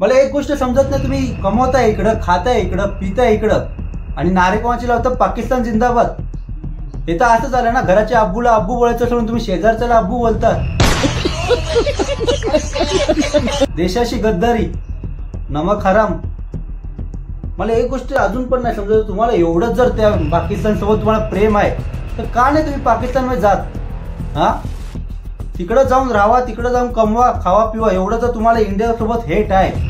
मला एक गोष्ट समजत नाही, तुम्ही कमवताय इकडं, खाताय इकडं, पिताय इकडं आणि नारेकोवाची लावता पाकिस्तान जिंदाबाद. हे तर असं झालं ना, घराच्या अब्बूला अब्बू बोलायचं सोडून तुम्ही शेजारच्याला अब्बू बोलता. देशाशी गद्दारी, नमक हराम. मला एक गोष्ट अजून पण नाही समजत, तुम्हाला एवढंच जर त्या पाकिस्तान सोबत तुम्हाला प्रेम आहे तर का नाही तुम्ही पाकिस्तानमध्ये जात? हा, तिकडं जाऊन राहा, तिकडं जाऊन कमवा, खावा, पिवा. एवढं जर तुम्हाला इंडिया सोबत हेट आहे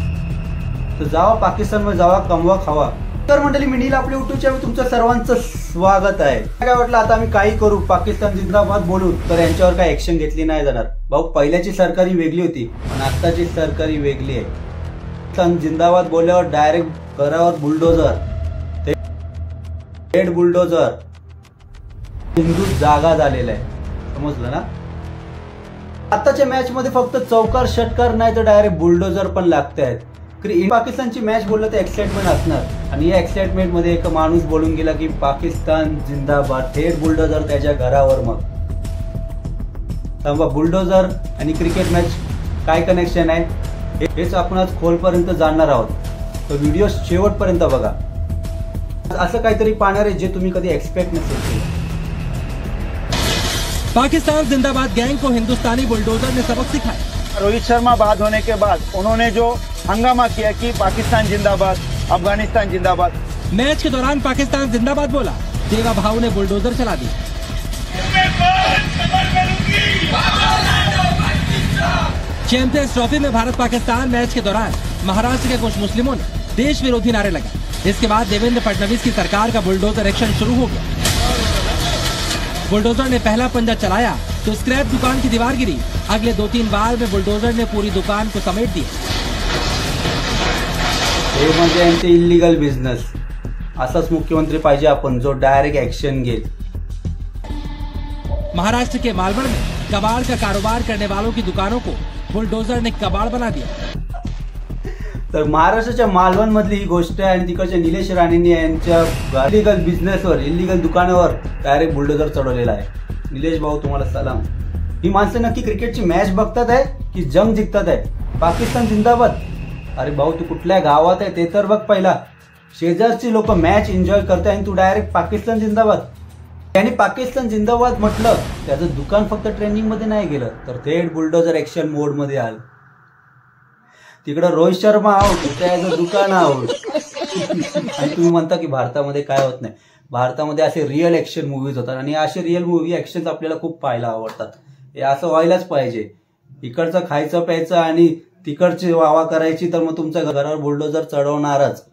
तर जावा पाकिस्तानमध्ये, जावा, कमवा, खावा. तर मंडळी, मी नील, आपल्या युट्यूब चॅनल तुमचं सर्वांचं स्वागत आहे. काय वाटलं आता आम्ही काही करू, पाकिस्तान जिंदाबाद बोलू, तर यांच्यावर काय ऍक्शन घेतली नाही जाणार. भाऊ, पहिल्याची सरकारी वेगळी होती आणि आत्ताची सरकारी वेगळी आहे. पाकिस्तान जिंदाबाद बोलल्यावर डायरेक्ट घरावर बुलडोजर, हेड बुलडोजर, हिंदू जागा झालेला आहे. समजलं ना? आताच्या मॅच मध्ये फक्त चौकार षटकार नाही तर डायरेक्ट बुलडोजर पण लागते आहेत. पाकिस्तानची मॅच बोललं तर एक्साइटमेंट असणार, आणि या एक्साइटमेंट मध्ये एक माणूस बोलून गेला की पाकिस्तान जिंदाबाद, थेट बुलडोजर त्याच्या घरावर. मग थांबा, बुलडोजर आणि क्रिकेट मॅच काय कनेक्शन आहे हेच आपण आज खोलपर्यंत जाणणार आहोत. तर व्हिडिओ शेवटपर्यंत बघा. असं काहीतरी पाहणार आहे जे तुम्ही कधी एक्सपेक्ट नसेल केलं. पाकिस्तान जिंदाबाद गैंग को हिंदुस्तानी बुलडोजर ने सबक सिखाया। रोहित शर्मा बाद होने के बाद उन्होंने जो हंगामा किया कि पाकिस्तान जिंदाबाद, अफगानिस्तान जिंदाबाद। मैच के दौरान पाकिस्तान जिंदाबाद बोला, देवा भाव ने बुलडोजर चला दी। चैंपियंस ट्रॉफी में भारत पाकिस्तान मैच के दौरान महाराष्ट्र के कुछ मुस्लिमों ने देश विरोधी नारे लगाए। इसके बाद देवेंद्र फडणवीस की सरकार का बुलडोजर एक्शन शुरू हो गया। बुलडोजर ने पहला पंजा चलाया तो स्क्रैप दुकान की दीवार गिरी। अगले 2-3 बार में बुलडोजर ने पूरी दुकान को समेट दिया। हे म्हणजे यांचे इल्लीगल बिझनेस. असाच मुख्यमंत्री पाहिजे आपण, जो डायरेक्ट ऍक्शन घेईल. महाराष्ट्र के मालवण में कबाड़ का कारोबार करने वालों की दुकानों को बुलडोजर ने कबाड़ बना दिया. तर महाराष्ट्राच्या मालवण मधली ही गोष्ट आहे, आणि तिकडच्या निलेश राणेंनी यांच्या इलिगल बिझनेसवर, इलिगल दुकानावर डायरेक्ट बुलडोजर चढवलेला आहे. निलेश भाऊ, तुम्हाला सलाम. ही माणसं नक्की क्रिकेटची मॅच बघतात आहे की जंग जिंकतात आहे? पाकिस्तान जिंदाबाद. अरे भाऊ, तू कुठल्या गावात आहे ते तर बघ पहिला. शेजारची लोक मॅच एन्जॉय करताय आणि तू डायरेक्ट पाकिस्तान जिंदाबाद. त्यांनी पाकिस्तान जिंदाबाद म्हटलं, त्याचं दुकान फक्त ट्रेंडिंग मध्ये नाही गेलं तर थेट बुलडोजर ऍक्शन मोड मध्ये आलं. तिकडं रोहित शर्मा आउट, त्याचं दुकान आउट. आणि तुम्ही म्हणता की भारतामध्ये काय होत नाही. भारतामध्ये असे रिअल ऍक्शन मूवीज होतात, आणि असे रिअल मूवी ऍक्शन आपल्याला खूप पाहायला आवडतात. हे असं व्हायलाच पाहिजे. इकडचं खायचं प्यायचं आणि तिकडची वावा करायची, तर मग तुमच्या घरावर बुलडोजर चढवणारच.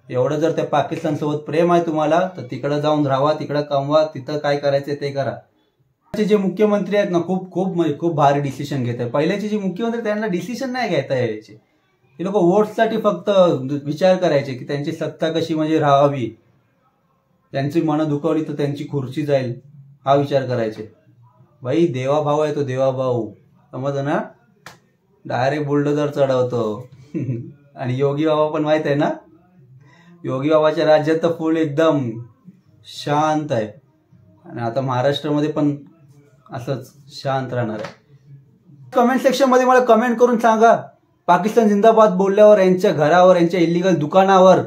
एवढं जर त्या पाकिस्तान सोबत प्रेम आहे तुम्हाला तर तिकडे जाऊन राहा, तिकडे कमवा, तिथं काय करायचं ते करा. जे मुख्यमंत्री आहेत ना, खूप खूप म्हणजे खूप भारी डिसिजन घेत आहे. पहिल्याचे जे मुख्यमंत्री त्यांना डिसिजन नाही घेता यायचे. ते लोक वोटसाठी फक्त विचार करायचे की त्यांची सत्ता कशी म्हणजे राहावी, त्यांची मनं दुखावली तर त्यांची खुर्ची जाईल, हा विचार करायचे. भाई, देवा भाऊ आहे तो, देवा भाऊ. समजलं ना? डायरेक्ट बुलडोजर चढवतो. आणि योगी बाबा पण माहित आहे ना, योगी बाबाच्या राज्यात तर फुल एकदम शांत आहे, आणि आता महाराष्ट्रामध्ये पण असंच शांत राहणार आहे. कमेंट सेक्शन मध्ये मला कमेंट करून सांगा, पाकिस्तान जिंदाबाद बोलल्यावर यांच्या घरावर, यांच्या इलिगल दुकानावर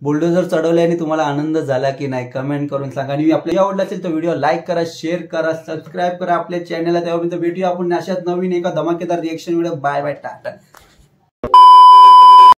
बुलडोजर चढवल्याने तुम्हाला आनंद झाला की नाही, कमेंट करून सांगा. आणि आपल्याला आवडला असेल तर व्हिडिओ लाईक करा, शेअर करा, सबस्क्राईब करा आपल्या चॅनलला. तेव्हा भेटूया आपण अशाच नवीन एका धमाकेदार reaction video. Bye bye, Tata.